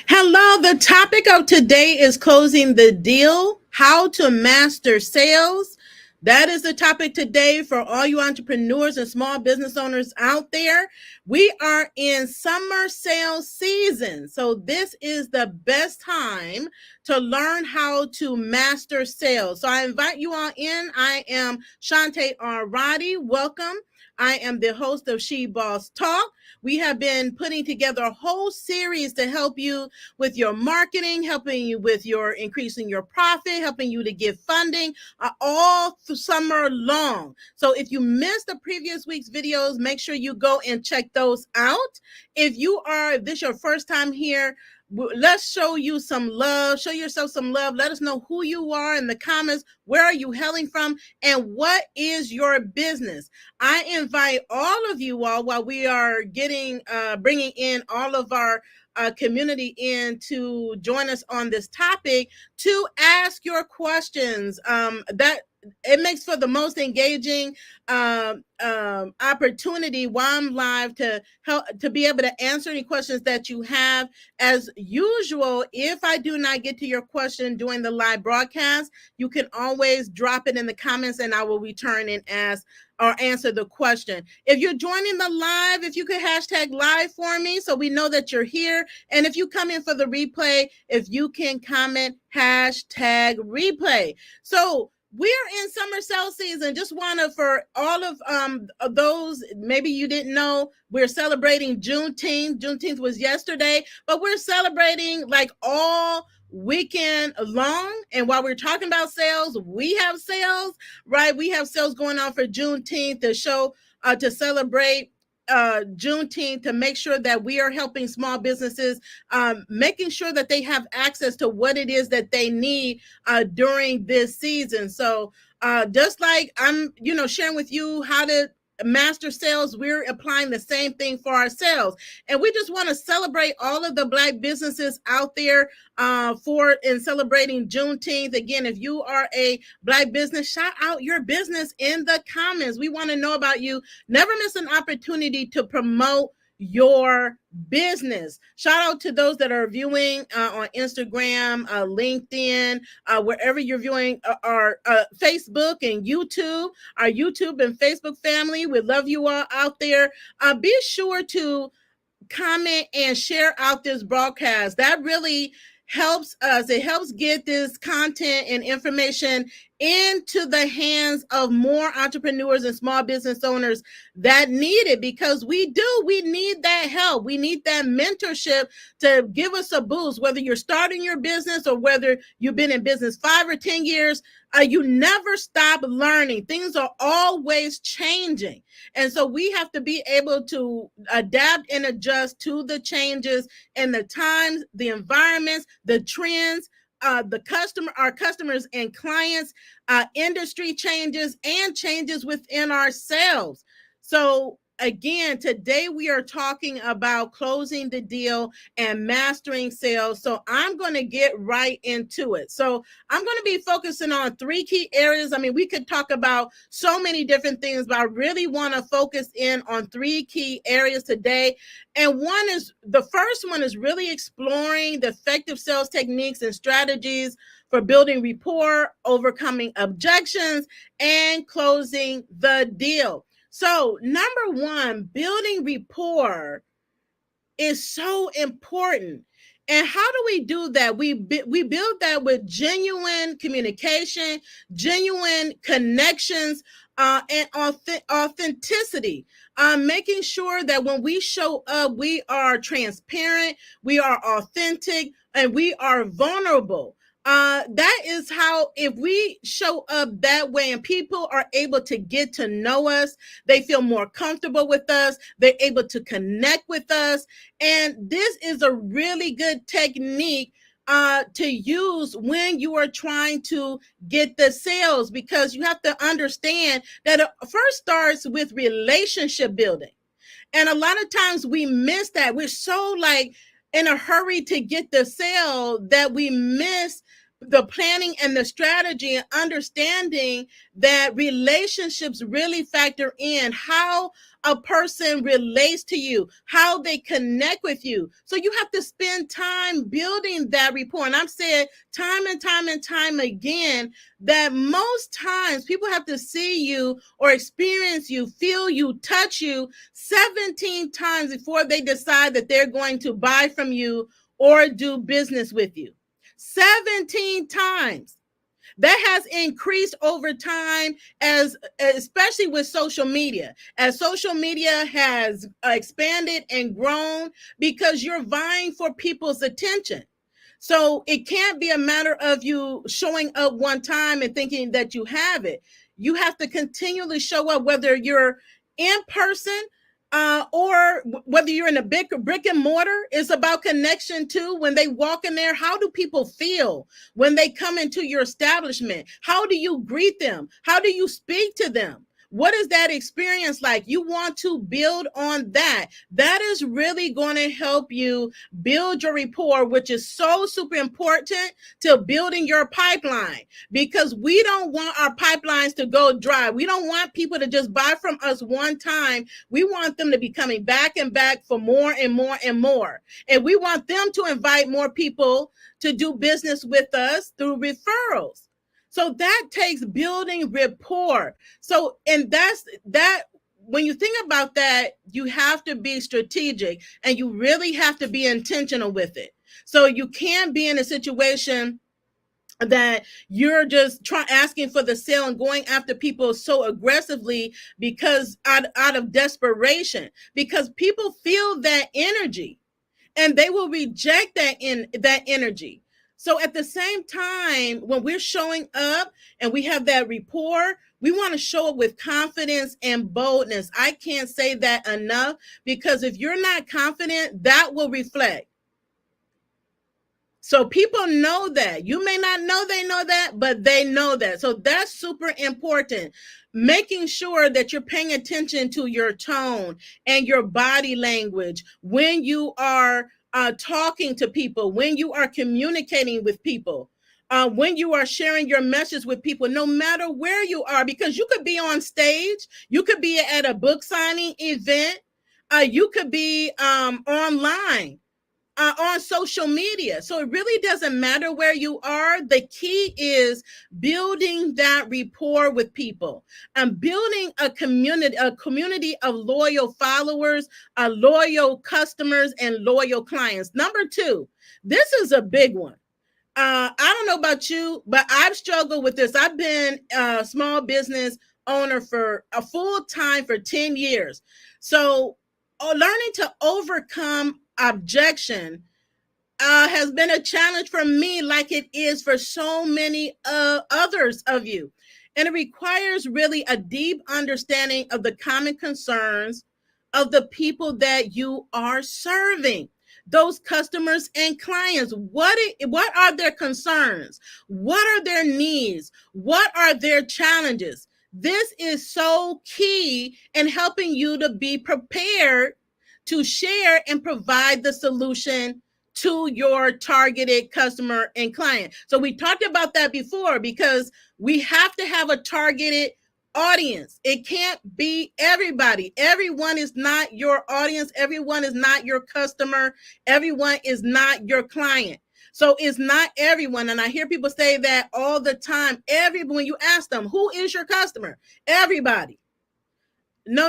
Hello, the topic of today is closing the deal, how to master sales. That is the topic today for all you entrepreneurs and small business owners out there. We are in summer sales season. So this is the best time to learn how to master sales. So I invite you all in. I am Shantae R. Roddy. Welcome. I am the host of She Boss Talk. We have been putting together a whole series to help you with your marketing, helping you with your increasing your profit, helping you to get funding all summer long. So if you missed the previous week's videos, make sure you go and check those out. If this your first time here, let's show you some love. Show yourself some love. Let us know who you are in the comments. Where are you hailing from? And what is your business? I invite all of you all while we are bringing in all of our community in to join us on this topic to ask your questions. That it makes for the most engaging opportunity while I'm live to help to be able to answer any questions that you have. As usual, if I do not get to your question during the live broadcast, you can always drop it in the comments and I will return and ask or answer the question. If you're joining the live, if you could hashtag live for me so we know that you're here. And if you come in for the replay, if you can comment hashtag replay. So we're in summer sale season. Just want to, for all of those, maybe you didn't know, we're celebrating Juneteenth. Juneteenth was yesterday, but we're celebrating like all weekend long. And while we're talking about sales, we have sales, right? We have sales going on for Juneteenth to celebrate Juneteenth, to make sure that we are helping small businesses, making sure that they have access to what it is that they need during this season. So just like I'm, sharing with you how to master sales, we're applying the same thing for ourselves. And we just want to celebrate all of the Black businesses out there in celebrating Juneteenth. Again, if you are a Black business, shout out your business in the comments. We want to know about you. Never miss an opportunity to promote your business. Shout out to those that are viewing on Instagram, LinkedIn, wherever you're viewing, our Facebook and YouTube, our YouTube and Facebook family. We love you all out there. Be sure to comment and share out this broadcast. That really helps us. It helps get this content and information into the hands of more entrepreneurs and small business owners that need it, because we need that help. We need that mentorship to give us a boost, whether you're starting your business or whether you've been in business 5 or 10 years. You never stop learning. Things are always changing. And so we have to be able to adapt and adjust to the changes in the times, the environments, the trends, our customers and clients, industry changes, and changes within ourselves. So again, today we are talking about closing the deal and mastering sales. So I'm going to get right into it. So I'm going to be focusing on 3 key areas. I mean, we could talk about so many different things, but I really want to focus in on 3 key areas today. And the first one is really exploring the effective sales techniques and strategies for building rapport, overcoming objections, and closing the deal. So number 1, building rapport is so important. And how do we do that? We build that with genuine communication, genuine connections, and authenticity. Making sure that when we show up, we are transparent, we are authentic, and we are vulnerable. That is how, if we show up that way and people are able to get to know us, they feel more comfortable with us, they're able to connect with us. And this is a really good technique to use when you are trying to get the sales, because you have to understand that it first starts with relationship building. And a lot of times we miss that. We're so in a hurry to get the sale that we miss the planning and the strategy and understanding that relationships really factor in how a person relates to you, how they connect with you. So you have to spend time building that rapport. And I've said time and time and time again that most times people have to see you or experience you, feel you, touch you 17 times before they decide that they're going to buy from you or do business with you. 17 times. That has increased over time, as especially with social media, as social media has expanded and grown, because you're vying for people's attention. So it can't be a matter of you showing up one time and thinking that you have it. You have to continually show up, whether you're in person or whether you're in a big brick and mortar. It's about connection too. When they walk in there, how do people feel when they come into your establishment? How do you greet them? How do you speak to them? What is that experience like? You want to build on that. That is really going to help you build your rapport, which is so super important to building your pipeline, because we don't want our pipelines to go dry. We don't want people to just buy from us one time. We want them to be coming back and back for more and more and more. And we want them to invite more people to do business with us through referrals. So that takes building rapport. So, and that's that. When you think about that, you have to be strategic and you really have to be intentional with it. So you can't be in a situation that you're just asking for the sale and going after people so aggressively because out of desperation, because people feel that energy and they will reject that energy. So at the same time, when we're showing up and we have that rapport, we want to show up with confidence and boldness. I can't say that enough, because if you're not confident, that will reflect. So people know that. You may not know they know that, but they know that. So that's super important. Making sure that you're paying attention to your tone and your body language when you are talking to people, when you are communicating with people, when you are sharing your message with people, no matter where you are, because you could be on stage, you could be at a book signing event, you could be online. On social media. So it really doesn't matter where you are. The key is building that rapport with people and building a community of loyal followers, loyal customers, and loyal clients. Number two, this is a big one. I don't know about you, but I've struggled with this. I've been a small business owner for a full time for 10 years. So learning to overcome objection has been a challenge for me, like it is for so many others of you. And it requires really a deep understanding of the common concerns of the people that you are serving, those customers and clients. What are their concerns? What are their needs? What are their challenges? This is so key in helping you to be prepared to share and provide the solution to your targeted customer and client. So we talked about that before, because we have to have a targeted audience. It can't be everybody. Everyone is not your audience. Everyone is not your customer. Everyone is not your client. So it's not everyone. And I hear people say that all the time. When you ask them, who is your customer? Everybody. No.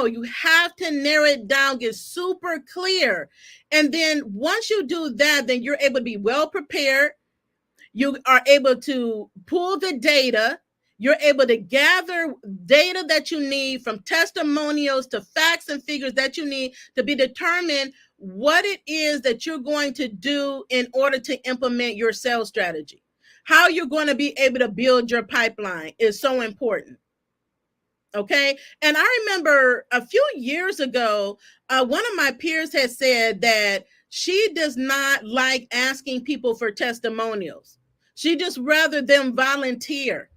You have to narrow it down, get super clear. And then once you do that, then you're able to be well prepared. You are able to pull the data. You're able to gather data that you need, from testimonials to facts and figures that you need to be determined what it is that you're going to do in order to implement your sales strategy. How you're going to be able to build your pipeline is so important. Okay. And I remember a few years ago, one of my peers had said that she does not like asking people for testimonials. She just rather them volunteer.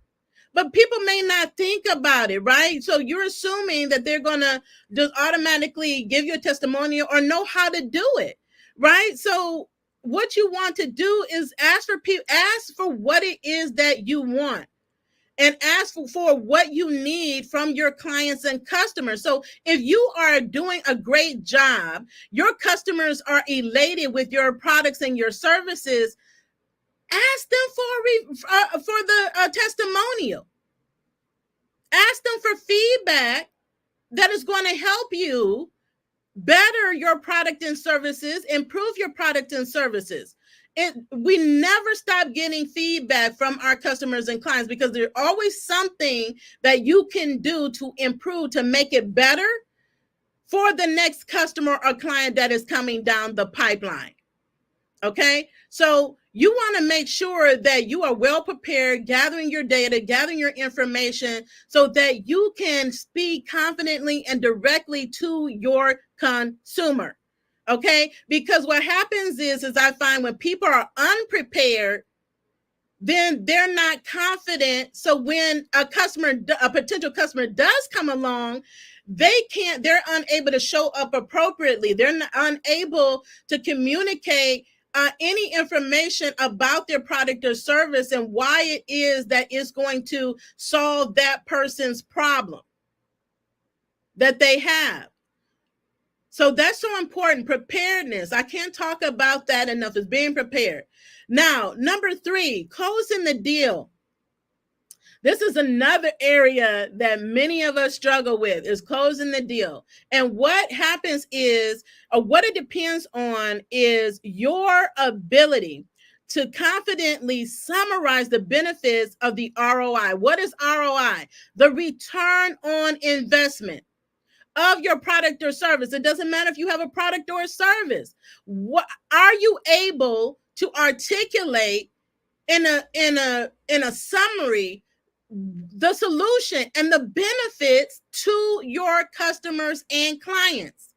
But people may not think about it, right? So you're assuming that they're going to just automatically give you a testimonial or know how to do it, right? So what you want to do is ask for what it is that you want, and ask for what you need from your clients and customers. So if you are doing a great job, your customers are elated with your products and your services, ask them for the testimonial. Ask them for feedback that is going to help you better your product and services, improve your product and services. We never stop getting feedback from our customers and clients, because there's always something that you can do to improve, to make it better for the next customer or client that is coming down the pipeline. Okay, so you want to make sure that you are well prepared, gathering your data, gathering your information, so that you can speak confidently and directly to your consumer. Okay, because what happens is I find when people are unprepared, then they're not confident. So when a potential customer does come along, they're unable to show up appropriately. They're unable to communicate any information about their product or service and why it is that it's going to solve that person's problem that they have. So that's so important. Preparedness. I can't talk about that enough, is being prepared. Now, number 3, closing the deal. This is another area that many of us struggle with, is closing the deal. And what happens is, or what it depends on, is your ability to confidently summarize the benefits of the ROI. What is ROI? The return on investment of your product or service. It doesn't matter if you have a product or a service. What are you able to articulate in a summary the solution and the benefits to your customers and clients?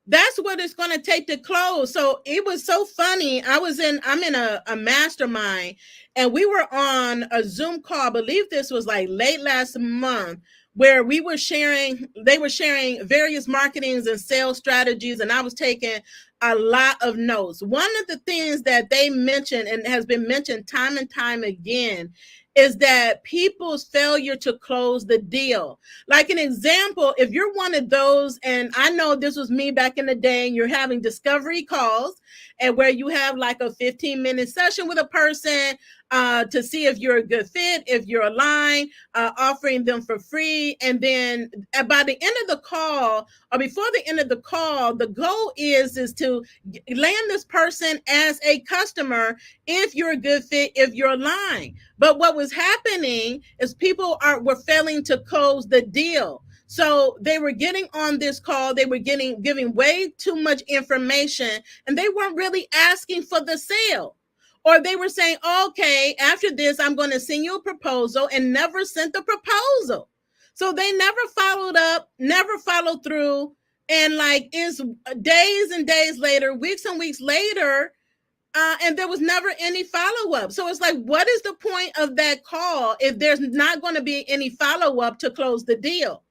That's what it's going to take to close. So it was so funny. I'm in a mastermind, and we were on a Zoom call. I believe this was like late last month, where they were sharing various marketings and sales strategies, and I was taking a lot of notes. One of the things that they mentioned, and has been mentioned time and time again, is that people's failure to close the deal. Like an example, if you're one of those, and I know this was me back in the day, and you're having discovery calls, and where you have like a 15-minute session with a person to see if you're a good fit, if you're aligned, offering them for free. And then by the end of the call, or before the end of the call, the goal is to land this person as a customer if you're a good fit, if you're aligned. But what was happening is people were failing to close the deal. So they were getting on this call, they were giving way too much information, and they weren't really asking for the sale. Or they were saying, okay, after this, I'm going to send you a proposal, and never sent the proposal. So they never followed up, never followed through. And like, it's days and days later, weeks and weeks later, and there was never any follow-up. So it's like, what is the point of that call if there's not going to be any follow-up to close the deal,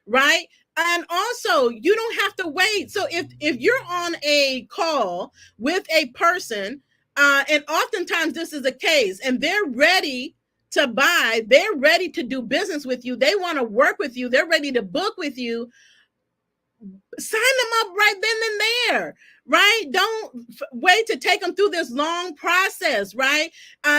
right? And also, you don't have to wait. So if you're on a call with a person, and oftentimes this is the case, and they're ready to buy, they're ready to do business with you, they want to work with you, they're ready to book with you, sign them up right then and there, right? Don't wait to take them through this long process, right?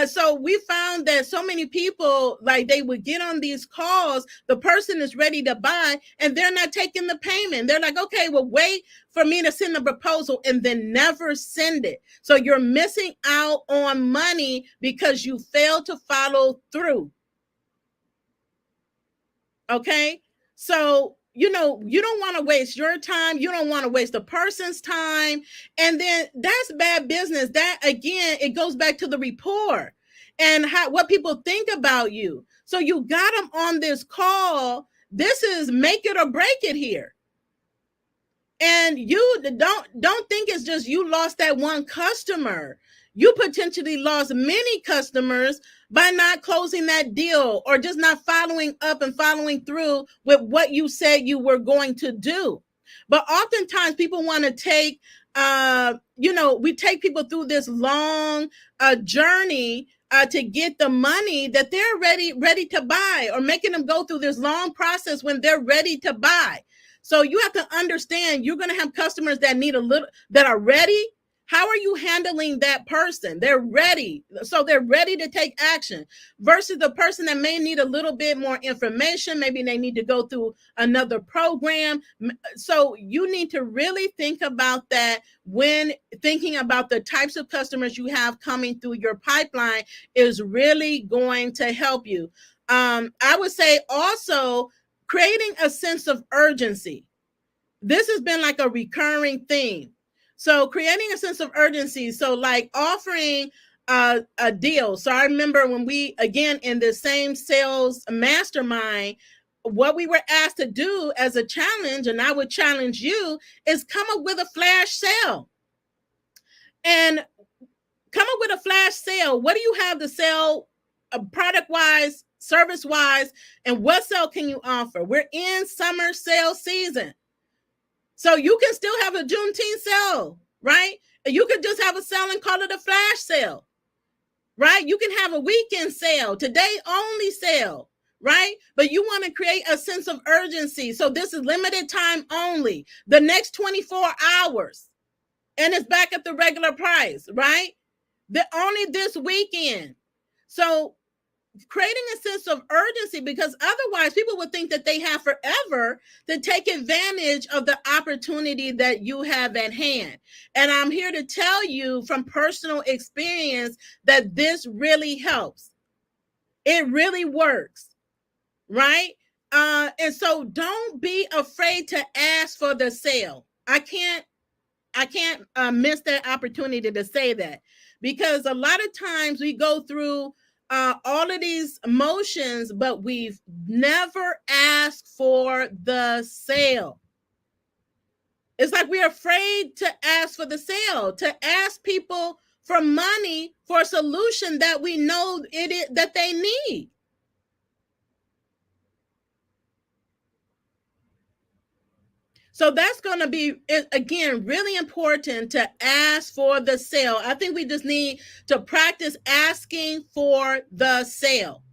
So we found that so many people, like, they would get on these calls, the person is ready to buy, and they're not taking the payment. They're like, okay, well, wait for me to send the proposal, and then never send it. So you're missing out on money because you failed to follow through. Okay? So you don't want to waste your time. You don't want to waste the person's time. And then that's bad business. That, again, it goes back to the rapport and what people think about you. So you got them on this call. This is make it or break it here. And you don't think it's just you lost that one customer. You potentially lost many customers by not closing that deal, or just not following up and following through with what you said you were going to do. But oftentimes people want to take We take people through this long journey to get the money that they're ready to buy, or making them go through this long process when they're ready to buy. So you have to understand, you're going to have customers that need a little, that are ready. How are you handling that person? They're ready. So they're ready to take action, versus the person that may need a little bit more information. Maybe they need to go through another program. So you need to really think about that when thinking about the types of customers you have coming through your pipeline is really going to help you. I would say also creating a sense of urgency. This has been like a recurring theme. So creating a sense of urgency. So like offering a deal. So I remember when we, again, in the same sales mastermind, what we were asked to do as a challenge, and I would challenge you, is come up with a flash sale. And come up with a flash sale. What do you have to sell, product wise, service wise, and what sale can you offer? We're in summer sale season. So you can still have a Juneteenth sale, right? You could just have a sale and call it a flash sale, right? You can have a weekend sale, today only sale, right? But you want to create a sense of urgency. So this is limited time only, the next 24 hours, and it's back at the regular price, right? Only this weekend. So creating a sense of urgency, because otherwise people would think that they have forever to take advantage of the opportunity that you have at hand. And I'm here to tell you from personal experience that this really helps. It really works, right? And so don't be afraid to ask for the sale. I can't miss that opportunity to say that, because a lot of times we go through all of these motions, but we've never asked for the sale. It's like we're afraid to ask for the sale, to ask people for money for a solution that we know that they need. So that's going to be, again, really important to ask for the sale. I think we just need to practice asking for the sale.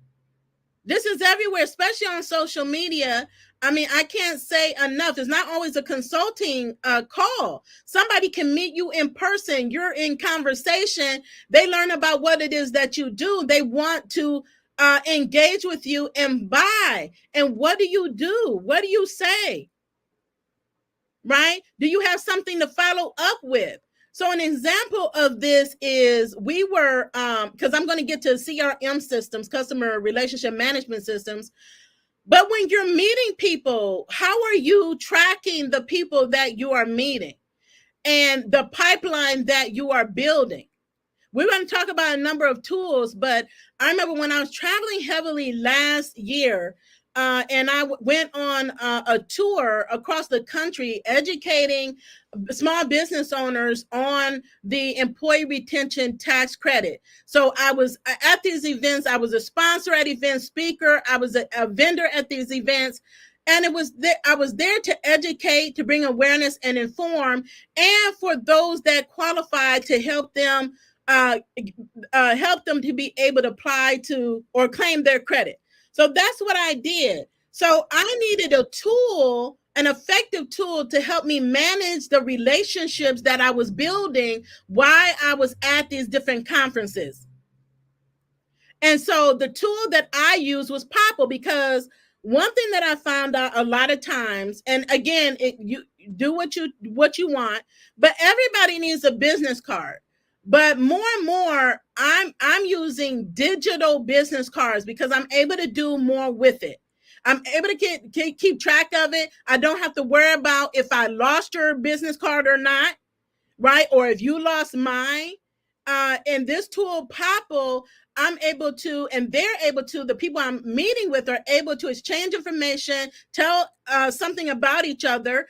This is everywhere, especially on social media. I mean, I can't say enough. It's not always a consulting call. Somebody can meet you in person. You're in conversation. They learn about what it is that you do. They want to engage with you and buy. And what do you do? What do you say? Right? Do you have something to follow up with? So an example of this is we were, because I'm going to get to CRM systems, customer relationship management systems. But when you're meeting people, how are you tracking the people that you are meeting and the pipeline that you are building? We're going to talk about a number of tools, but I remember when I was traveling heavily last year, and I went on a tour across the country educating small business owners on the employee retention tax credit. So I was at these events. I was a sponsor at events, speaker. I was a vendor at these events. And I was there to educate, to bring awareness and inform, and for those that qualified to help them to be able to apply to or claim their credit. So that's what I did. So I needed a tool, an effective tool, to help me manage the relationships that I was building while I was at these different conferences. And so the tool that I used was Popple, because one thing that I found out a lot of times, and again, you do what you want, but everybody needs a business card. But more and more, I'm using digital business cards because I'm able to do more with it. I'm able to keep track of it. I don't have to worry about if I lost your business card or not, right? Or if you lost mine. In this tool, Popple, I'm able to, and they're able to, the people I'm meeting with are able to exchange information, tell something about each other,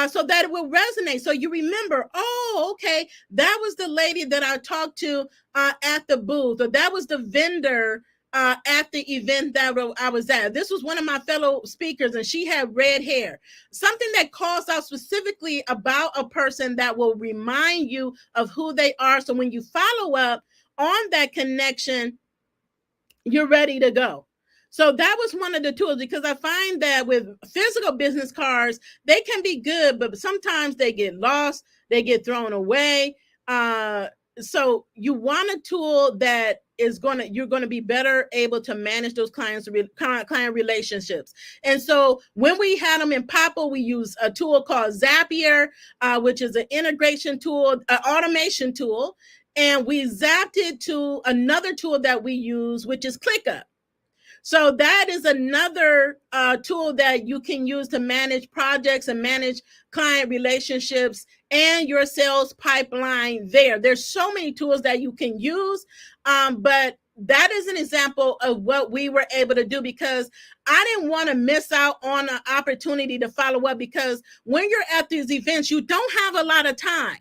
so that it will resonate. So you remember, oh, okay, that was the lady that I talked to at the booth, or that was the vendor at the event that I was at. This was one of my fellow speakers, and she had red hair. Something that calls out specifically about a person that will remind you of who they are. So when you follow up on that connection, you're ready to go. So that was one of the tools, because I find that with physical business cards, they can be good, but sometimes they get lost, they get thrown away. So you want a tool that is you're going to be better able to manage those client relationships. And so when we had them in Papa, we use a tool called Zapier, which is an integration tool, an automation tool. And we zapped it to another tool that we use, which is ClickUp. So that is another tool that you can use to manage projects and manage client relationships and your sales pipeline there. There's so many tools that you can use, but that is an example of what we were able to do, because I didn't want to miss out on an opportunity to follow up, because when you're at these events, you don't have a lot of time.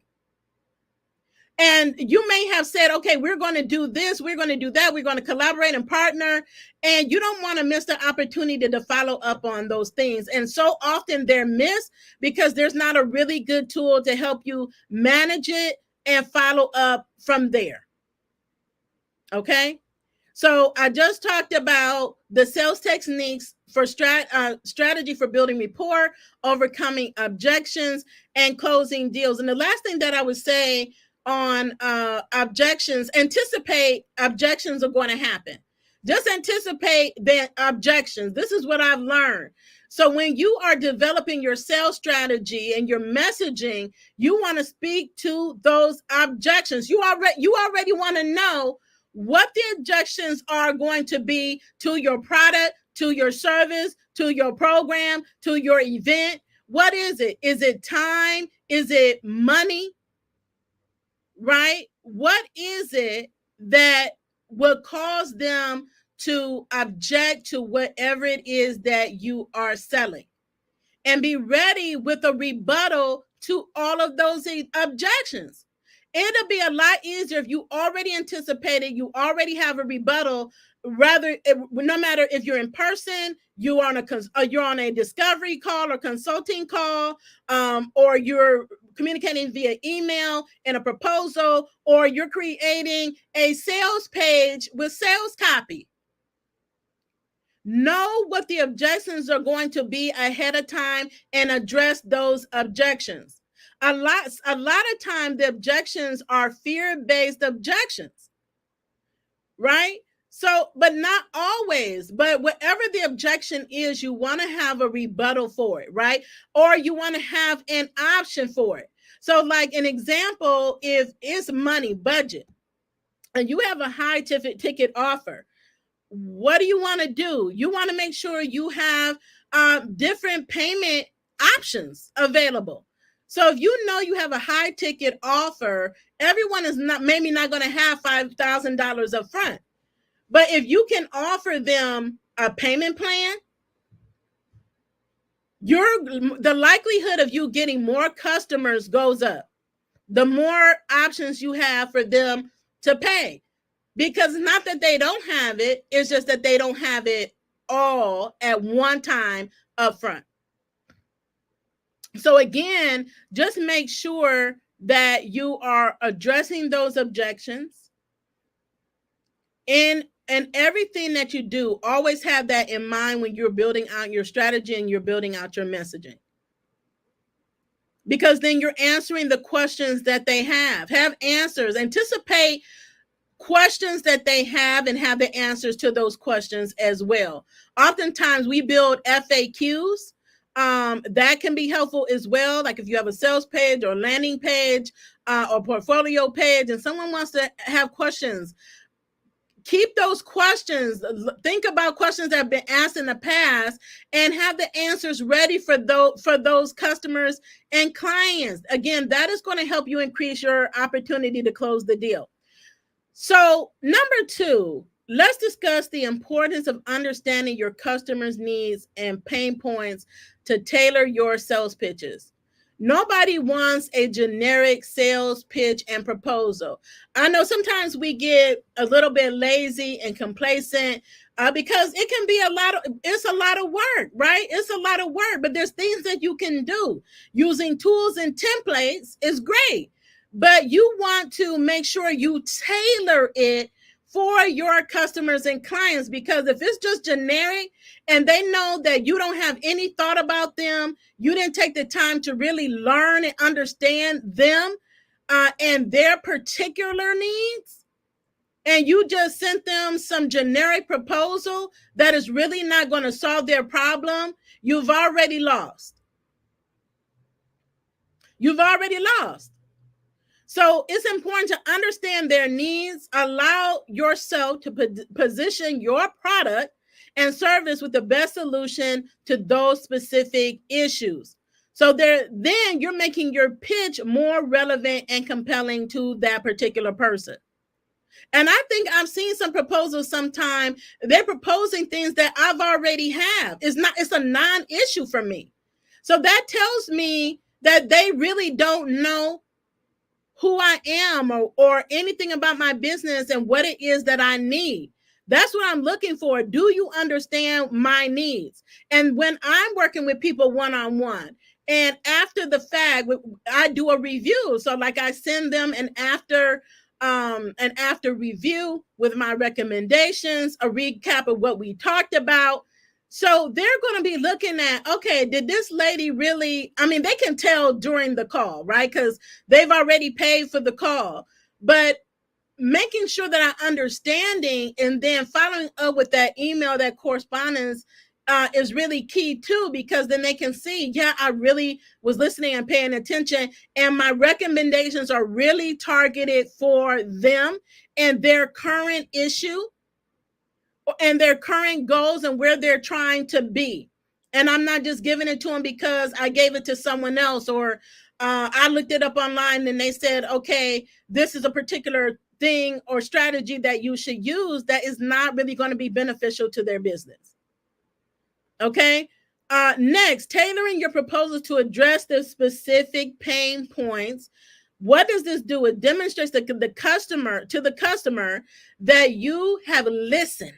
And you may have said, okay, we're going to do this, we're going to do that, we're going to collaborate and partner, and you don't want to miss the opportunity to follow up on those things. And so often they're missed because there's not a really good tool to help you manage it and follow up from there. Okay? So I just talked about the sales techniques for strategy for building rapport, overcoming objections, and closing deals. And the last thing that I would say on objections, anticipate objections are going to happen. Just anticipate the objections. This is what I've learned. So when you are developing your sales strategy and your messaging, you want to speak to those objections. You already want to know what the objections are going to be to your product, to your service, to your program, to your event. What is it? Is it time? Is it money? Right? What is it that will cause them to object to whatever it is that you are selling? And be ready with a rebuttal to all of those objections. It'll be a lot easier if you already anticipated, you already have a rebuttal. Rather, no matter if you're in person, you're on a discovery call or consulting call, or you're communicating via email and a proposal, or you're creating a sales page with sales copy. Know what the objections are going to be ahead of time and address those objections. A lot of time, the objections are fear-based objections, right? So, but not always, but whatever the objection is, you want to have a rebuttal for it, right? Or you want to have an option for it. So like an example, if it's money, budget, and you have a high ticket offer, what do you want to do? You want to make sure you have different payment options available. So if you know you have a high ticket offer, everyone is maybe not going to have $5,000 up front. But if you can offer them a payment plan, the likelihood of you getting more customers goes up. The more options you have for them to pay. Because it's not that they don't have it, it's just that they don't have it all at one time up front. So again, just make sure that you are addressing those objections. And everything that you do, always have that in mind when you're building out your strategy and you're building out your messaging. Because then you're answering the questions that they have. Have answers. Anticipate questions that they have and have the answers to those questions as well. Oftentimes we build FAQs. That can be helpful as well. Like if you have a sales page or landing page or portfolio page and someone wants to have questions, keep those questions. Think about questions that have been asked in the past and have the answers ready for those customers and clients. Again, that is going to help you increase your opportunity to close the deal. So number 2, let's discuss the importance of understanding your customers' needs and pain points to tailor your sales pitches. Nobody wants a generic sales pitch and proposal. I know sometimes we get a little bit lazy and complacent because it can be it's a lot of work, right? It's a lot of work, but there's things that you can do. Using tools and templates is great, but you want to make sure you tailor it for your customers and clients, because if it's just generic and they know that you don't have any thought about them, you didn't take the time to really learn and understand them and their particular needs, and you just sent them some generic proposal that is really not going to solve their problem, you've already lost. You've already lost. So it's important to understand their needs, allow yourself to position your product and service with the best solution to those specific issues. So then you're making your pitch more relevant and compelling to that particular person. And I think I've seen some proposals sometime, they're proposing things that I've already have. It's a non-issue for me. So that tells me that they really don't know who I am or anything about my business and what it is that I need. That's what I'm looking for. Do you understand my needs? And when I'm working with people one-on-one, and after the fact, I do a review. So like I send them an after review with my recommendations, a recap of what we talked about. So they're going to be looking at, okay, did this lady really, they can tell during the call, right? Because they've already paid for the call. But making sure that I'm understanding and then following up with that email, that correspondence is really key too, because then they can see, yeah, I really was listening and paying attention, and my recommendations are really targeted for them and their current issue and their current goals and where they're trying to be. And I'm not just giving it to them because I gave it to someone else, or I looked it up online and they said, okay, this is a particular thing or strategy that you should use that is not really going to be beneficial to their business. Okay. Next, tailoring your proposals to address the specific pain points. What does this do? It demonstrates to the customer that you have listened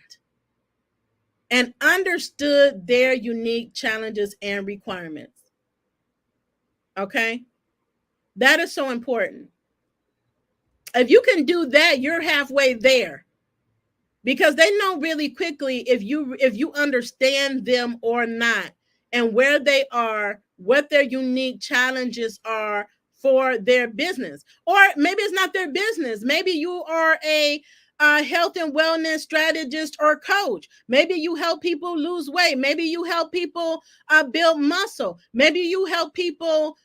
and understood their unique challenges and requirements. Okay? That is so important. If you can do that, you're halfway there, because they know really quickly if you understand them or not, and where they are, what their unique challenges are for their business. Or maybe it's not their business. Maybe you are a health and wellness strategist or coach. Maybe you help people lose weight. Maybe you help people build muscle. Maybe you help people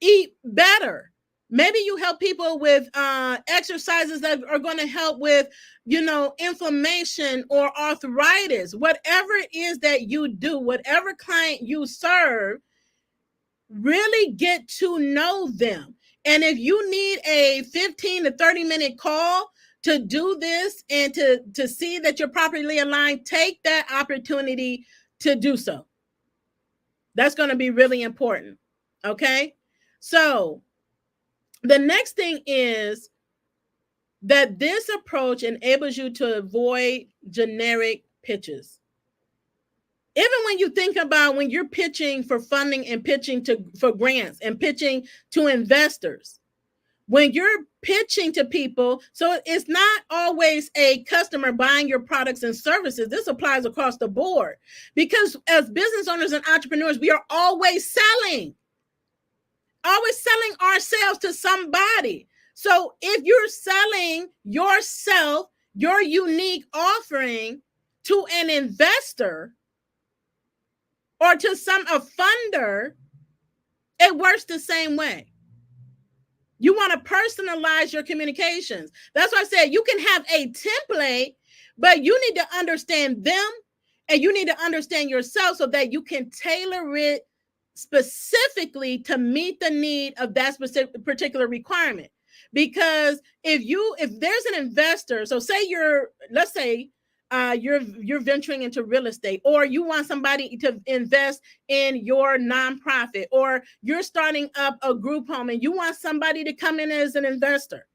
eat better. Maybe you help people with exercises that are going to help with, inflammation or arthritis. Whatever it is that you do, whatever client you serve, really get to know them. And if you need a 15 to 30-minute call to do this and to see that you're properly aligned, take that opportunity to do so. That's going to be really important. Okay? So the next thing is that this approach enables you to avoid generic pitches. Even when you think about when you're pitching for funding and pitching for grants and pitching to investors, when you're pitching to people, so it's not always a customer buying your products and services. This applies across the board, because as business owners and entrepreneurs, we are always selling ourselves to somebody. So if you're selling yourself, your unique offering to an investor or to a funder, it works the same way. You want to personalize your communications. That's why I said you can have a template, but you need to understand them and you need to understand yourself so that you can tailor it specifically to meet the need of that specific particular requirement. Because if there's an investor, so let's say you're venturing into real estate, or you want somebody to invest in your nonprofit, or you're starting up a group home and you want somebody to come in as an investor.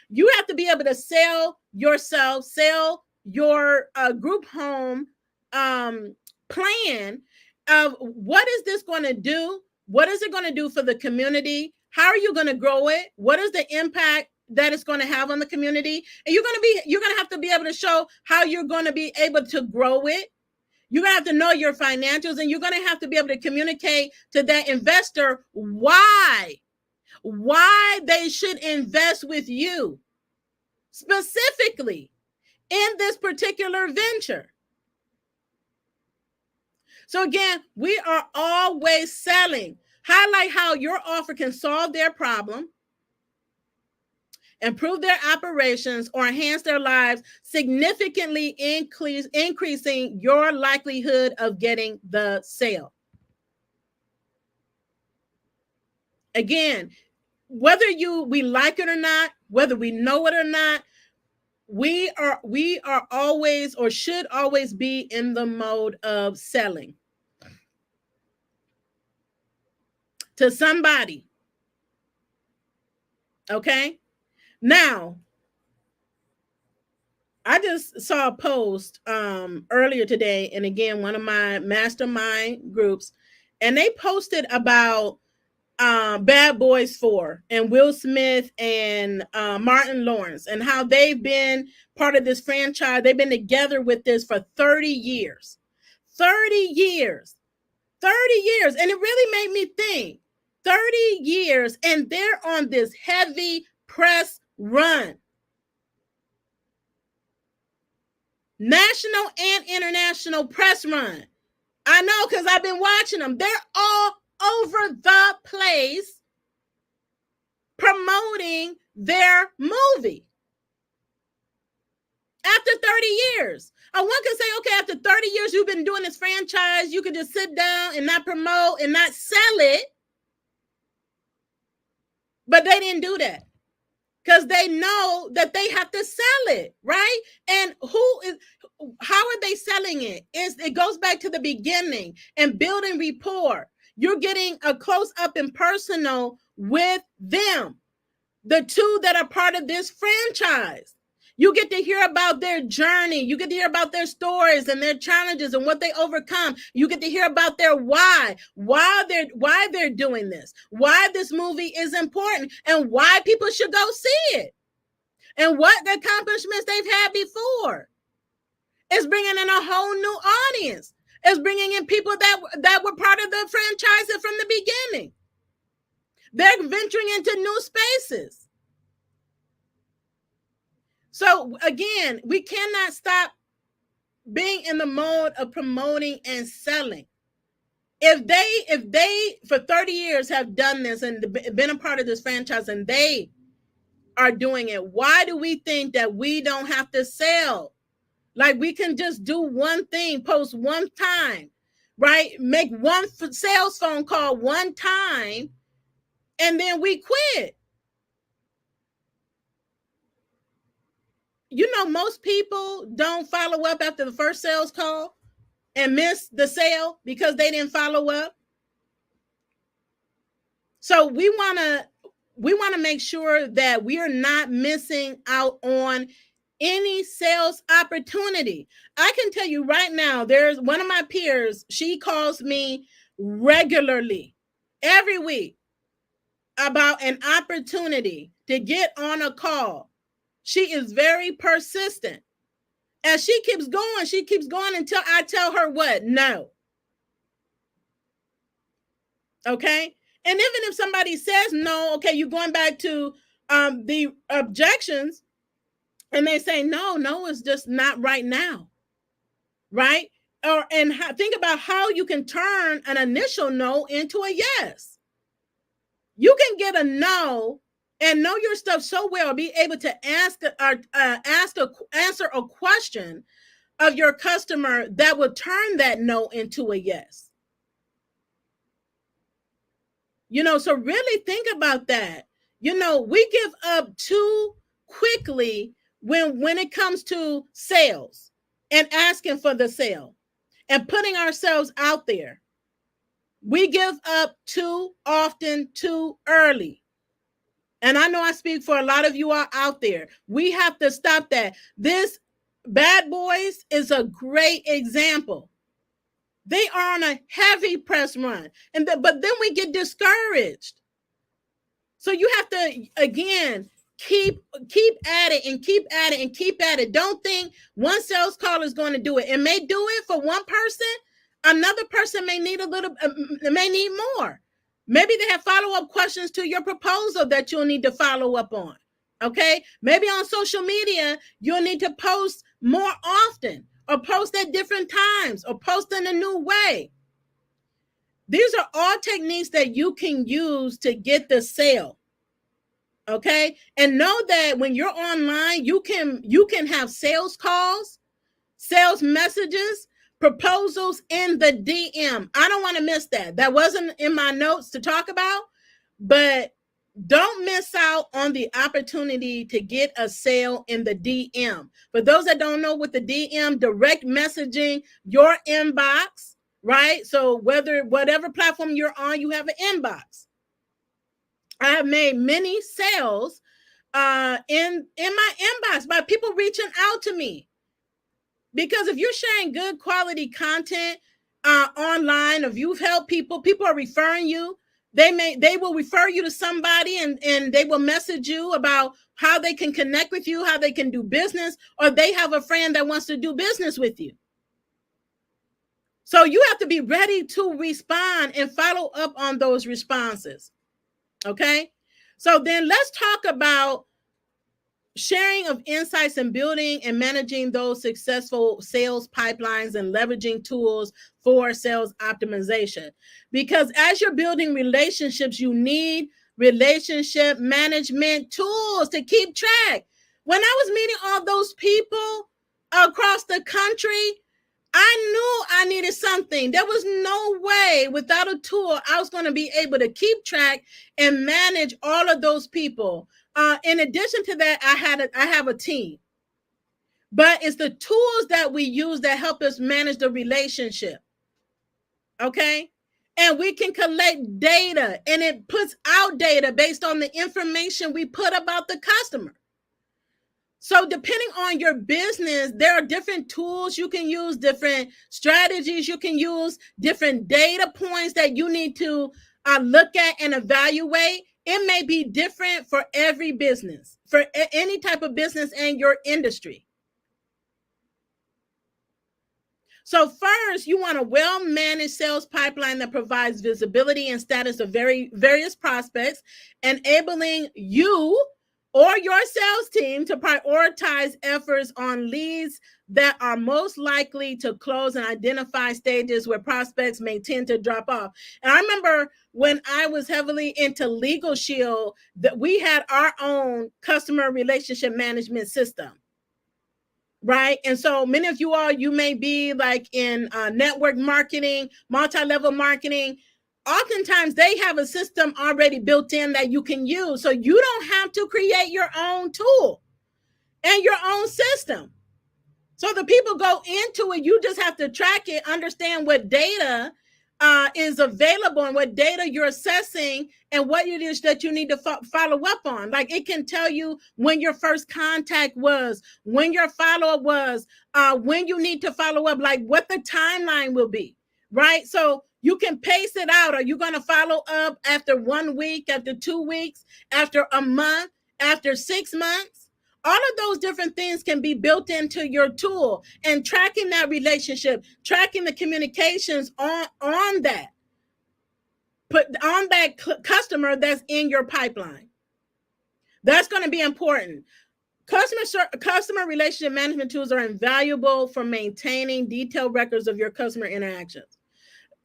You have to be able to sell yourself, sell your group home plan of what is this going to do? What is it going to do for the community? How are you going to grow it? What is the impact that it's going to have on the community? And you're going to have to be able to show how you're going to be able to grow it. You're going to have to know your financials, and you're going to have to be able to communicate to that investor why they should invest with you specifically in this particular venture. So again, we are always selling. Highlight how your offer can solve their problem, improve their operations, or enhance their lives, significantly increasing your likelihood of getting the sale. Again, whether we like it or not, whether we know it or not, we are always, or should always be, in the mode of selling to somebody. Okay? Now, I just saw a post earlier today, and again, one of my mastermind groups, and they posted about Bad Boys 4 and Will Smith and Martin Lawrence, and how they've been part of this franchise. They've been together with this for 30 years. 30 years. 30 years. And it really made me think. 30 years, and they're on this heavy press run. National and international press run. I know, because I've been watching them. They're all over the place promoting their movie. After 30 years. One can say, okay, after 30 years you've been doing this franchise, you can just sit down and not promote and not sell it. But they didn't do that, because they know that they have to sell it, right? And how are they selling it? It goes back to the beginning and building rapport. You're getting a close up and personal with them, the two that are part of this franchise. You get to hear about their journey. You get to hear about their stories and their challenges and what they overcome. You get to hear about their why they're doing this, why this movie is important, and why people should go see it, and what the accomplishments they've had before. It's bringing in a whole new audience. It's bringing in people that were part of the franchise from the beginning. They're venturing into new spaces. So again, we cannot stop being in the mode of promoting and selling. If they for 30 years have done this and been a part of this franchise, and they are doing it, why do we think that we don't have to sell? Like, we can just do one thing, post one time, right? Make one sales phone call one time, and then we quit. You know, most people don't follow up after the first sales call and miss the sale because they didn't follow up. So we want to make sure that we are not missing out on any sales opportunity. I can tell you right now, there's one of my peers, she calls me regularly every week about an opportunity to get on a call. She is very persistent, and she keeps going until I tell her what? No. Okay. And even if somebody says no, okay, you're going back to the objections, and they say no, it's just not right now, right? Think about how you can turn an initial no into a yes. You can get a no and know your stuff so well, be able to answer a question of your customer that will turn that no into a yes. So really think about that. We give up too quickly when it comes to sales. and asking for the sale and putting ourselves out there. We give up too often, too early. And I know I speak for a lot of you all out there. We have to stop that. This Bad Boys is a great example. They are on a heavy press run. But then we get discouraged. So you have to, again, keep at it and keep at it and keep at it. Don't think one sales call is going to do it. It may do it for one person. Another person may need may need more. Maybe they have follow-up questions to your proposal that you'll need to follow up on. Okay. Maybe on social media, you'll need to post more often, or post at different times, or post in a new way. These are all techniques that you can use to get the sale. Okay. And know that when you're online, you can have sales calls, sales messages, proposals in the DM. I don't want to miss that. That wasn't in my notes to talk about, but don't miss out on the opportunity to get a sale in the DM. For those that don't know what the DM, direct messaging your inbox, right? So whatever platform you're on, you have an inbox. I have made many sales in my inbox by people reaching out to me. Because if you're sharing good quality content online, if you've helped people are referring you. They will refer you to somebody, and they will message you about how they can connect with you, how they can do business, or they have a friend that wants to do business with you. So you have to be ready to respond and follow up on those responses. Okay. So then let's talk about sharing of insights and building and managing those successful sales pipelines and leveraging tools for sales optimization. Because as you're building relationships, you need relationship management tools to keep track. When I was meeting all those people across the country, I knew I needed something. There was no way without a tool I was going to be able to keep track and manage all of those people. In addition to that, I have a team, but it's the tools that we use that help us manage the relationship. Okay. And we can collect data, and it puts out data based on the information we put about the customer. So depending on your business, there are different tools you can use, different strategies you can use, different data points that you need to look at and evaluate. It may be different for every business, for any type of business and your industry. So first, you want a well-managed sales pipeline that provides visibility and status of various prospects, enabling you or your sales team to prioritize efforts on leads that are most likely to close and identify stages where prospects may tend to drop off. And I remember when I was heavily into Legal Shield, that we had our own customer relationship management system. Right. And so many of you all, you may be like in network marketing, multi-level marketing. Oftentimes they have a system already built in that you can use. So you don't have to create your own tool and your own system. So the people go into it. You just have to track it, understand what data is available and what data you're assessing and what it is that you need to follow up on. Like it can tell you when your first contact was, when your follow-up was, when you need to follow up, like what the timeline will be, right? So you can pace it out. Are you going to follow up after 1 week, after 2 weeks, after a month, after 6 months? All of those different things can be built into your tool, and tracking that relationship, tracking the communications on that, put on that customer that's in your pipeline. That's going to be important. Customer relationship management tools are invaluable for maintaining detailed records of your customer interactions.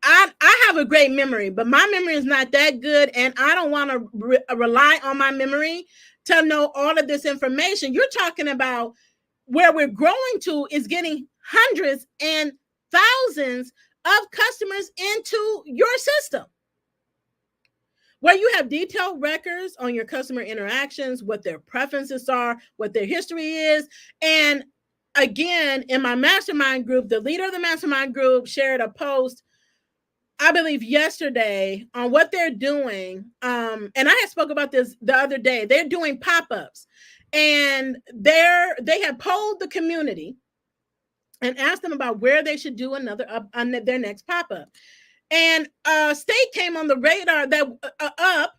I have a great memory, but my memory is not that good, and I don't want to rely on my memory to know all of this information. You're talking about where we're growing to is getting hundreds and thousands of customers into your system, where you have detailed records on your customer interactions, what their preferences are, what their history is, and again, in my mastermind group, the leader of the mastermind group shared a post, I believe yesterday, on what they're doing. And I had spoke about this the other day. They're doing pop-ups, and they have polled the community and asked them about where they should do another on their next pop-up. And state came on the radar that up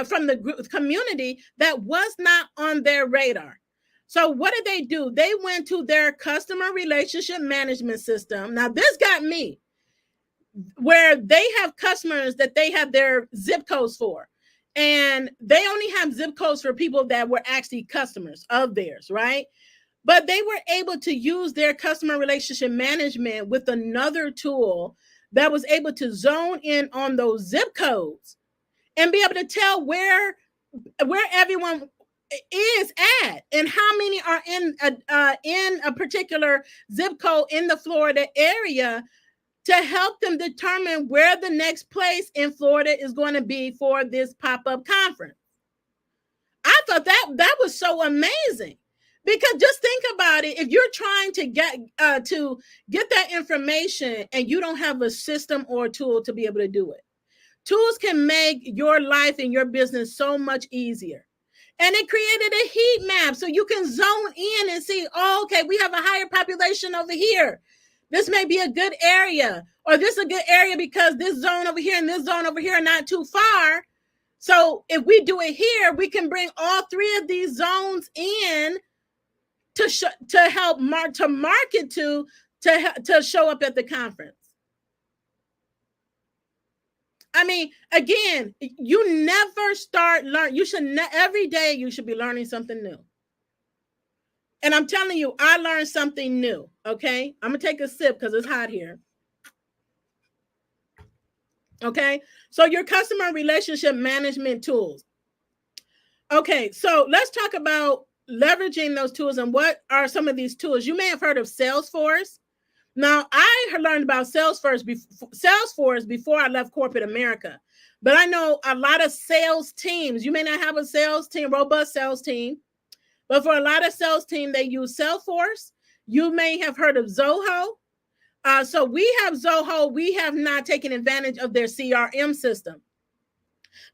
from the community that was not on their radar. So what did they do? They went to their customer relationship management system. Now this got me, where they have customers that they have their zip codes for. And they only have zip codes for people that were actually customers of theirs, right? But they were able to use their customer relationship management with another tool that was able to zone in on those zip codes and be able to tell where everyone is at and how many are in a particular zip code in the Florida area, to help them determine where the next place in Florida is going to be for this pop-up conference. I thought that was so amazing, because just think about it. If you're trying to get that information and you don't have a system or a tool to be able to do it, tools can make your life and your business so much easier. And it created a heat map so you can zone in and see, oh, okay, we have a higher population over here. This may be a good area, or this is a good area because this zone over here and this zone over here are not too far. So if we do it here, we can bring all three of these zones in to help market to show up at the conference. I mean, again, you never start learning. You should every day you should be learning something new. And I'm telling you, I learned something new. Okay, I'm gonna take a sip because it's hot here. Okay, so your customer relationship management tools. Okay, so let's talk about leveraging those tools, and what are some of these tools. You may have heard of Salesforce. Now, I learned about Salesforce before I left corporate America, but I know a lot of sales teams. You may not have a sales team, robust sales team, but for a lot of sales team, they use Salesforce. You may have heard of Zoho. So we have Zoho. We have not taken advantage of their CRM system,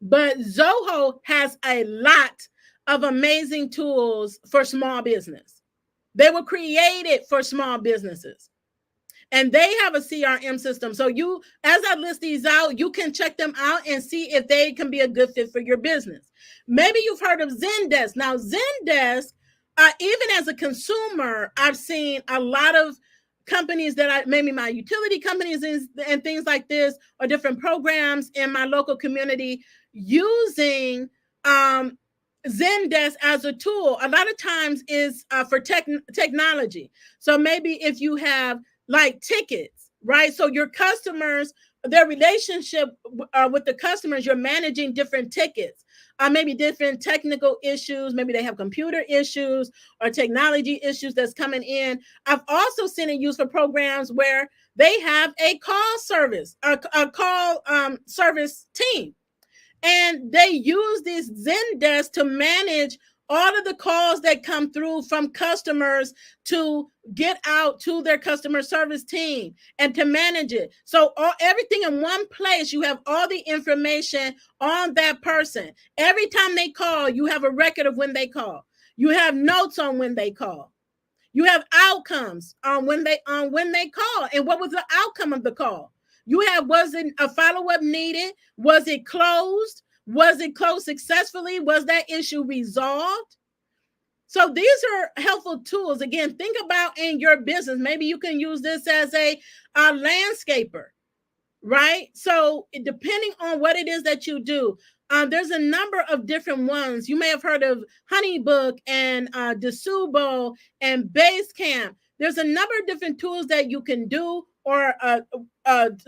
but Zoho has a lot of amazing tools for small business. They were created for small businesses, and they have a CRM system. So you, as I list these out, you can check them out and see if they can be a good fit for your business. Maybe you've heard of Zendesk. Now, Zendesk, even as a consumer, I've seen a lot of companies that maybe my utility companies and things like this, or different programs in my local community using Zendesk as a tool. A lot of times is for technology. So maybe if you have like tickets, right? So your customers, their relationship with the customers, you're managing different tickets, maybe different technical issues. Maybe they have computer issues or technology issues that's coming in. I've also seen it used for programs where they have a call service, a call service team. And they use this Zendesk to manage all of the calls that come through from customers to get out to their customer service team and to manage it. So everything in one place, you have all the information on that person. Every time they call, you have a record of when they call. You have notes on when they call. You have outcomes on when they call and what was the outcome of the call. You have, was it a follow-up needed? Was it closed? Was it closed successfully? Was that issue resolved? So these are helpful tools. Again, think about in your business. Maybe you can use this as a landscaper, right? So depending on what it is that you do, there's a number of different ones. You may have heard of Honeybook and Desubo and Basecamp. There's a number of different tools that you can do, or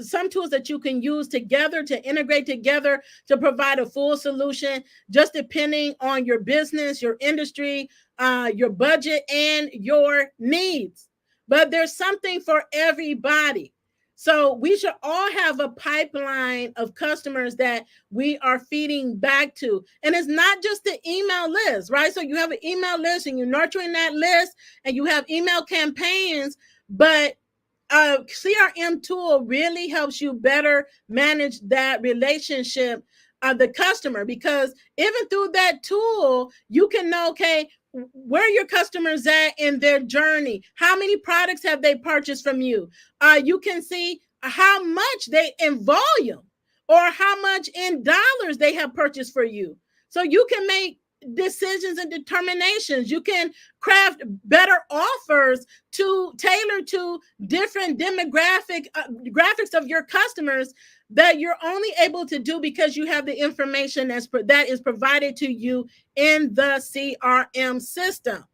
some tools that you can use together to integrate together to provide a full solution, just depending on your business, your industry, your budget, and your needs. But there's something for everybody. So we should all have a pipeline of customers that we are feeding back to. And it's not just the email list, right? So you have an email list and you're nurturing that list and you have email campaigns, but CRM tool really helps you better manage that relationship of the customer, because even through that tool, you can know, okay, where your customers at in their journey, how many products have they purchased from you. You can see how much they in volume or how much in dollars they have purchased for you. So you can make decisions and determinations. You can craft better offers to tailor to different demographic graphics of your customers that you're only able to do because you have the information that is provided to you in the CRM system.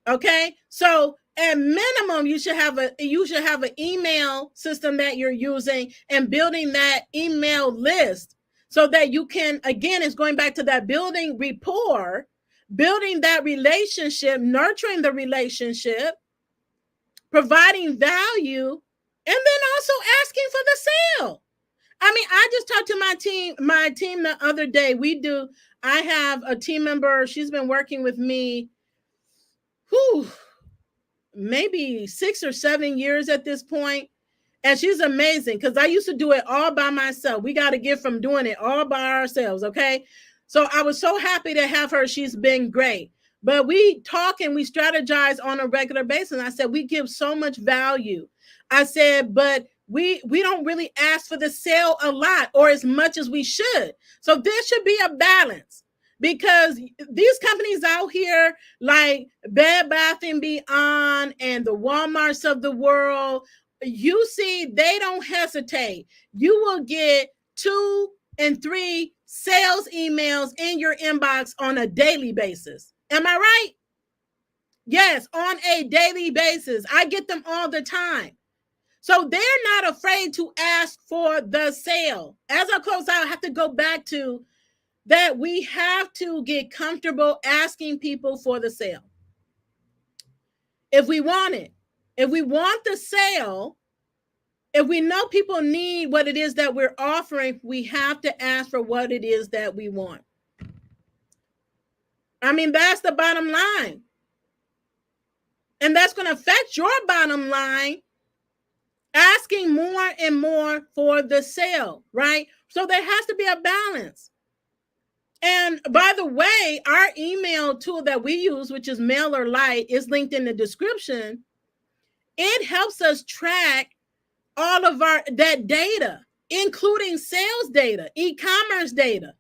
Okay, so at minimum, you should have an email system that you're using and building that email list so that you can, again, it's going back to that building rapport, building that relationship, nurturing the relationship, providing value, and then also asking for the sale. I mean, I just talked to my team the other day. I have a team member, she's been working with me, maybe 6 or 7 years at this point. And she's amazing because I used to do it all by myself. We got to get from doing it all by ourselves. Okay. So I was so happy to have her. She's been great. But we talk and we strategize on a regular basis. I said, we give so much value. I said, but we don't really ask for the sale a lot or as much as we should. So there should be a balance, because these companies out here like Bed Bath and Beyond and the Walmarts of the world, you see, they don't hesitate. You will get 2 and 3 sales emails in your inbox on a daily basis. Am I right? Yes, on a daily basis. I get them all the time. So they're not afraid to ask for the sale. As I close out, I have to go back to that. We have to get comfortable asking people for the sale. If we want it, if we want the sale, if we know people need what it is that we're offering, we have to ask for what it is that we want. I mean, that's the bottom line. And that's going to affect your bottom line, asking more and more for the sale, right? So there has to be a balance. And by the way, our email tool that we use, which is MailerLite, is linked in the description. It helps us track all of that data, including sales data, e-commerce data.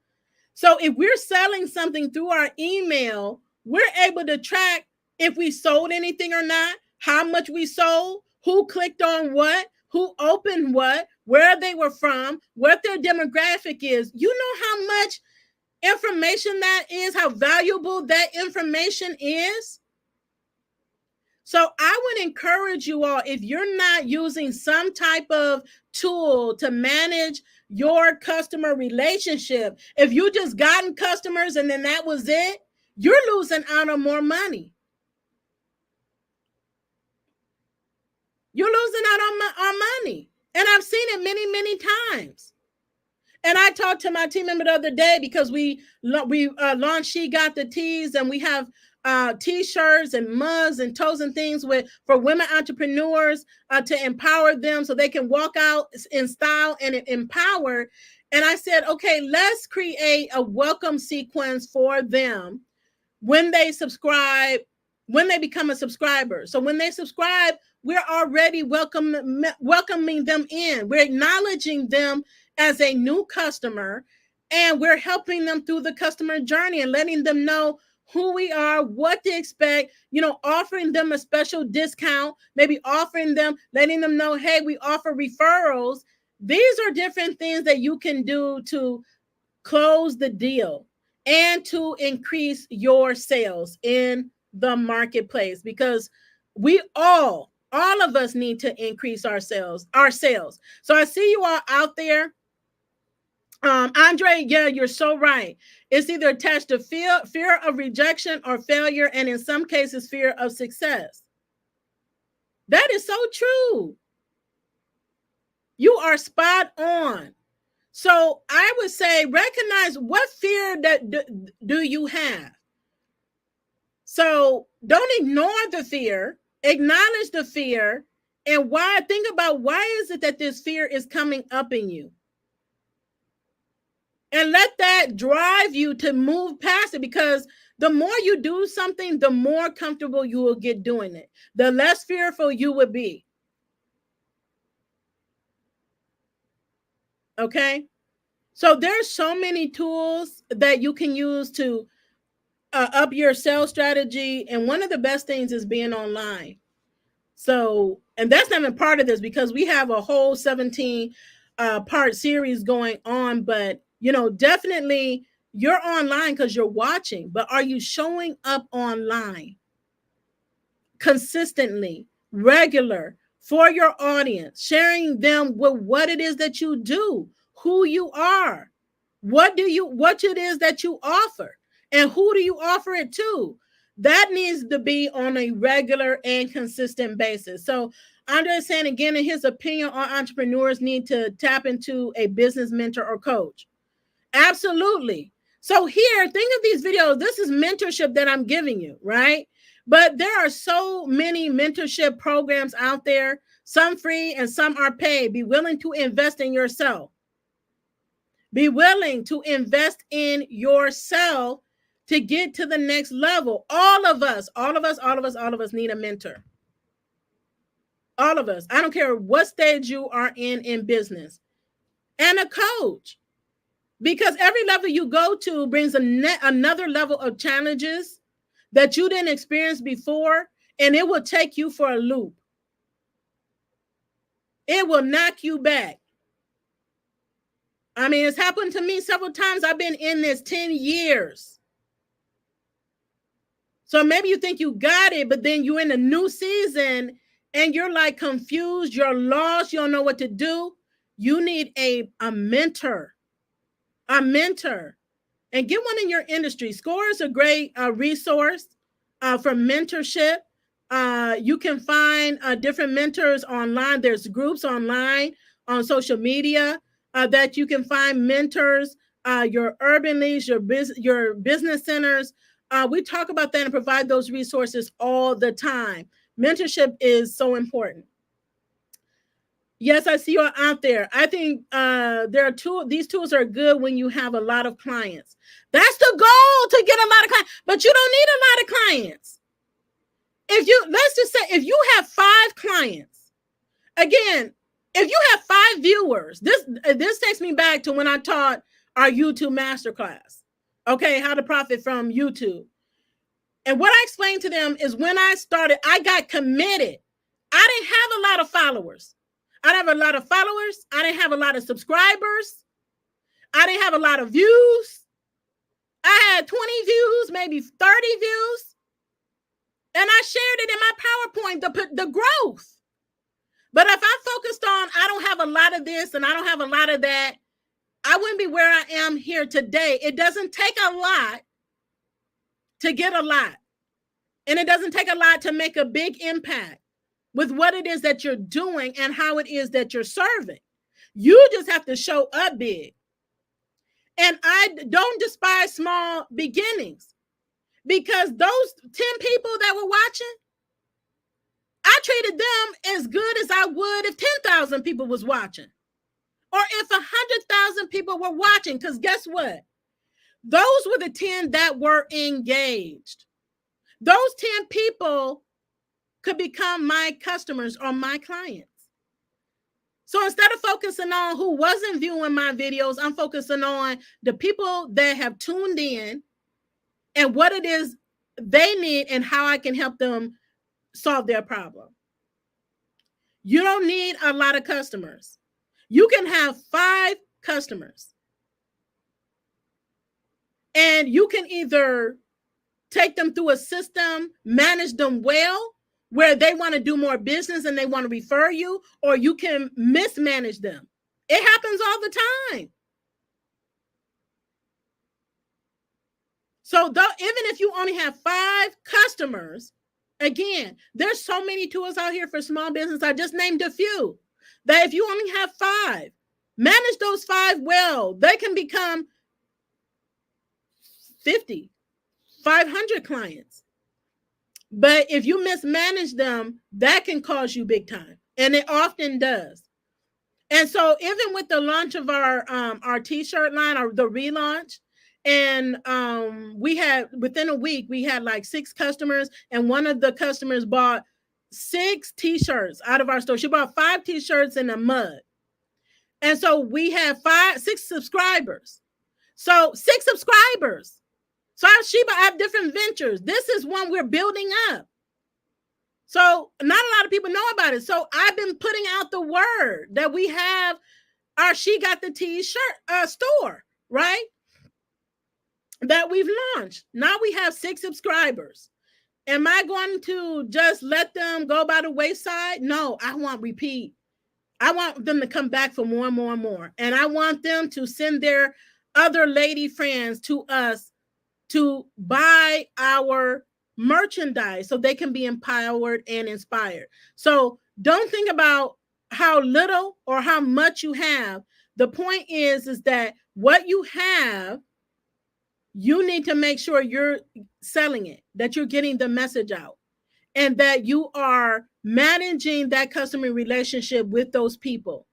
So if we're selling something through our email, we're able to track if we sold anything or not, how much we sold, who clicked on what, who opened what, where they were from, what their demographic is. You know how much information that is, how valuable that information is. So I would encourage you all, if you're not using some type of tool to manage your customer relationship, if you just gotten customers and then that was it, you're losing out on more money. You're losing out on money. And I've seen it many, many times. And I talked to my team member the other day because we launched She Got the Tees, and we have t-shirts and mugs and toes and things for women entrepreneurs to empower them so they can walk out in style and empower. And I said, okay, let's create a welcome sequence for them when they subscribe, when they become a subscriber. So when they subscribe, we're already welcoming them in. We're acknowledging them as a new customer, and we're helping them through the customer journey and letting them know who we are, what to expect, offering them a special discount, maybe letting them know, hey, we offer referrals. These are different things that you can do to close the deal and to increase your sales in the marketplace, because we all of us need to increase our sales. So I see you all out there. Andre, yeah, you're so right. It's either attached to fear of rejection or failure, and in some cases, fear of success. That is so true. You are spot on. So I would say recognize what fear that do you have. So don't ignore the fear, acknowledge the fear, and why. Think about why is it that this fear is coming up in you, and let that drive you to move past it, because the more you do something, the more comfortable you will get doing it, the less fearful you would be. Okay, so there's so many tools that you can use to up your sales strategy, and one of the best things is being online. So, and that's not even part of this, because we have a whole 17 part series going on. But, you know, definitely you're online because you're watching, but are you showing up online consistently, regular for your audience, sharing them with what it is that you do, who you are, what it is that you offer, and who do you offer it to? That needs to be on a regular and consistent basis. So Andre is saying again, in his opinion, all entrepreneurs need to tap into a business mentor or coach. Absolutely. So here, think of these videos. This is mentorship that I'm giving you, right? But there are so many mentorship programs out there, some free and some are paid. Be willing to invest in yourself. Be willing to invest in yourself to get to the next level. All of us need a mentor. All of us. I don't care what stage you are in business. And a coach. Because every level you go to brings another level of challenges that you didn't experience before, and it will take you for a loop. It will knock you back. I mean, it's happened to me several times. I've been in this 10 years. So maybe you think you got it, but then you're in a new season and you're like confused, you're lost, you don't know what to do. You need a mentor. A mentor. And get one in your industry. SCORE is a great resource for mentorship. You can find different mentors online. There's groups online on social media that you can find mentors, your urban leagues, your business centers. We talk about that and provide those resources all the time. Mentorship is so important. Yes, I see you out there. I think these tools are good when you have a lot of clients. That's the goal, to get a lot of clients, but you don't need a lot of clients. Let's just say, if you have 5 clients, again, if you have 5 viewers, this takes me back to when I taught our YouTube Masterclass. Okay, how to profit from YouTube. And what I explained to them is, when I started, I got committed. I didn't have a lot of followers. I didn't have a lot of followers. I didn't have a lot of subscribers. I didn't have a lot of views. I had 20 views, maybe 30 views. And I shared it in my PowerPoint, the growth. But if I focused on, I don't have a lot of this and I don't have a lot of that, I wouldn't be where I am here today. It doesn't take a lot to get a lot. And it doesn't take a lot to make a big impact with what it is that you're doing and how it is that you're serving. You just have to show up big. And I don't despise small beginnings, because those 10 people that were watching, I treated them as good as I would if 10,000 people was watching, or if 100,000 people were watching. Because guess what? Those were the 10 that were engaged. Those 10 people could become my customers or my clients. So instead of focusing on who wasn't viewing my videos, I'm focusing on the people that have tuned in and what it is they need and how I can help them solve their problem. You don't need a lot of customers. You can have 5 customers. And you can either take them through a system, manage them well, where they want to do more business and they want to refer you, or you can mismanage them. It happens all the time. So even if you only have 5 customers, again, there's so many tools out here for small business. I just named a few. that if you only have 5, manage those 5 well. They can become 50, 500 clients. But if you mismanage them, that can cause you big time. And it often does. And so even with the launch of our t-shirt line, or the relaunch, and we had, within a week, we had like 6 customers, and one of the customers bought 6 t-shirts out of our store. She bought 5 t-shirts in a mug. And so we have 6 subscribers. So 6 subscribers. So I have different ventures. This is one we're building up. So not a lot of people know about it. So I've been putting out the word that we have our She Got the T-shirt store, right? That we've launched. Now we have 6 subscribers. Am I going to just let them go by the wayside? No, I want repeat. I want them to come back for more and more and more. And I want them to send their other lady friends to us to buy our merchandise so they can be empowered and inspired. So don't think about how little or how much you have. The point is that what you have, you need to make sure you're selling it, that you're getting the message out, and that you are managing that customer relationship with those people.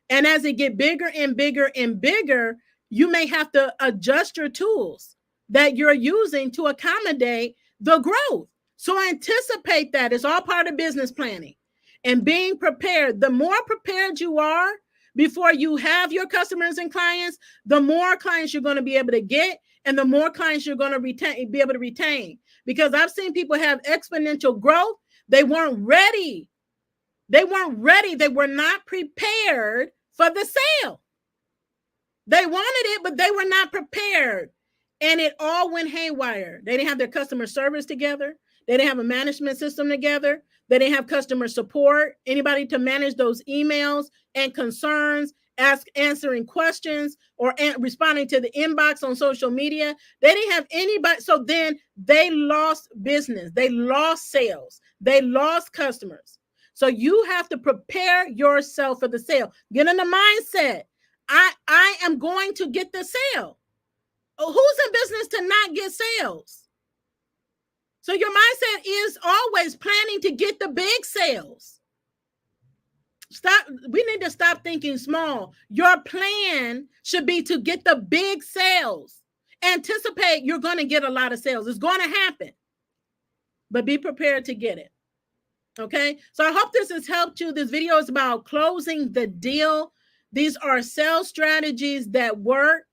And as it get bigger and bigger and bigger, you may have to adjust your tools that you're using to accommodate the growth. So anticipate that. It's all part of business planning and being prepared. The more prepared you are before you have your customers and clients, the more clients you're going to be able to get, and the more clients you're going to be able to retain. Because I've seen people have exponential growth. They weren't ready. They weren't ready. They were not prepared for the sale. They wanted it, but they were not prepared. And it all went haywire. They didn't have their customer service together. They didn't have a management system together. They didn't have customer support, anybody to manage those emails and concerns, answering questions, or responding to the inbox on social media. They didn't have anybody. So then they lost business. They lost sales. They lost customers. So you have to prepare yourself for the sale. Get in the mindset. I am going to get the sale. Who's in business to not get sales? So your mindset is always planning to get the big sales. We need to stop thinking small. Your plan should be to get the big sales. Anticipate you're going to get a lot of sales. It's going to happen. But be prepared to get it. Okay? So I hope this has helped you. This video is about closing the deal. These are sales strategies that work.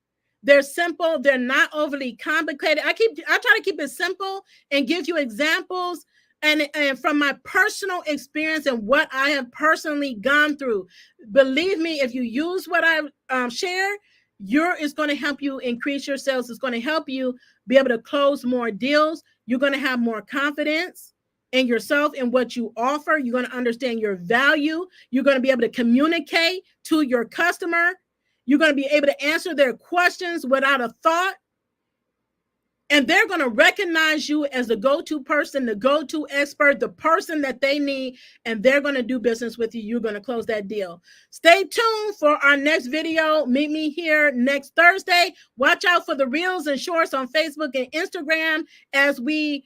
They're simple. They're not overly complicated. I try to keep it simple and give you examples and from my personal experience and what I have personally gone through. Believe me, if you use what I've shared, it's going to help you increase your sales. It's going to help you be able to close more deals. You're going to have more confidence in yourself and what you offer. You're going to understand your value. You're going to be able to communicate to your customer. You're going to be able to answer their questions without a thought. And they're going to recognize you as the go-to person, the go-to expert, the person that they need, and they're going to do business with you. You're going to close that deal. Stay tuned for our next video. Meet me here next Thursday. Watch out for the reels and shorts on Facebook and Instagram as we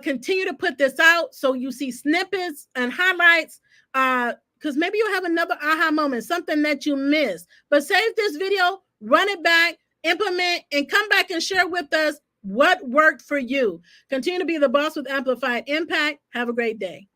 continue to put this out, so you see snippets and highlights, because maybe you'll have another aha moment, something that you missed. But save this video, run it back, implement, and come back and share with us what worked for you. Continue to be the boss with amplified impact. Have a great day.